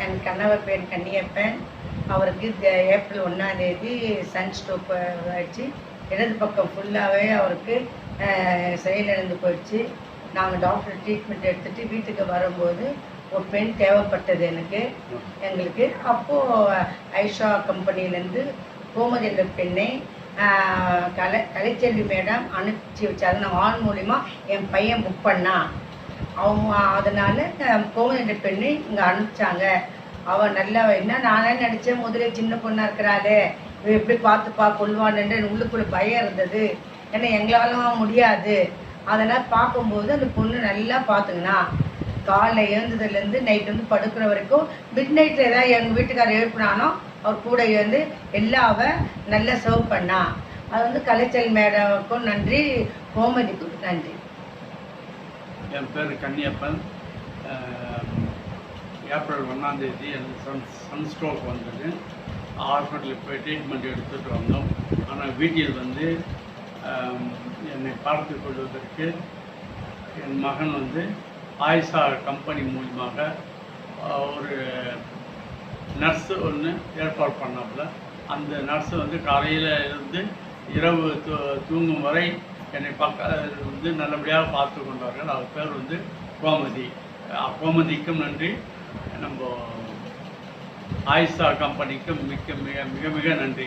என் கணவர் பேர் கன்னியப்பன். அவருக்கு ஏப்ரல் 1ஆம் தேதி சன் ஸ்ட்ரோக் ஆயிடுச்சு. இடது பக்கம் ஃபுல்லாகவே அவருக்கு செயலிழந்து போயிடுச்சு. நாங்கள் டாக்டர் ட்ரீட்மெண்ட் எடுத்துகிட்டு வீட்டுக்கு வரும்போது ஒரு பெண் தேவைப்பட்டது எங்களுக்கு. அப்போது ஐஷா கம்பெனிலேருந்து கோமதி என்ற பெண்ணை கலைச்செல்வி மேடம் அனுப்பிச்சி வச்சாங்க. நான் ஆன் மூலிமா என் பையன் புக் பண்ணான். அவங்க அதனால் கோமதி என்ற பெண்ணை இங்கே அனுப்பிச்சாங்க. அவள் நல்லா என்ன நானே நினச்சேன், முதல்ல சின்ன பொண்ணாக இருக்கிறாளே இவ எப்படி பார்த்துப்பா கொள்வான்னு உள்ளுக்குள்ளே பயம் இருந்தது. ஏன்னா எங்களாலும் முடியாது. அதெல்லாம் பார்க்கும்போது அந்த பொண்ணு நல்லா பார்த்துங்கண்ணா. காலைல எழுந்ததுலேருந்து நைட் வந்து படுக்கிற வரைக்கும் மிட் நைட்டில் ஏதாவது எங்கள் வீட்டுக்காரர் எழுப்பினானோ அவர் கூட வந்து எல்லாம் அவள் நல்லா சர்வ் பண்ணா. அது வந்து கலைச்சல் மேடமுக்கும் நன்றி, கோமதிக்கும் நன்றி. என் பேர் கன்னியப்பன். ஏப்ரல் 1ஆம் தேதி எனக்கு சன் ஸ்ட்ரோக் வந்தது. ஹாஸ்பிட்டலுக்கு போய் ட்ரீட்மெண்ட் எடுத்துகிட்டு வந்தோம். ஆனால் வீட்டில் வந்து என்னை பார்த்து கொள்வதற்கு என் மகன் வந்து ஆயிஷா கம்பெனி மூலமாக ஒரு நர்ஸு ஒன்று ஏற்பாடு பண்ணாப்புல. அந்த நர்ஸு வந்து காலையில் இருந்து இரவு தூங்கும் வரை என்னை வந்து நல்லபடியாக பார்த்து கொண்டார்கள். அவர் பேர் வந்து கோமதி. கோமதிக்கும் நன்றி, நம்ம ஆயிஷா கம்பெனிக்கும் மிக மிக மிக மிக நன்றி.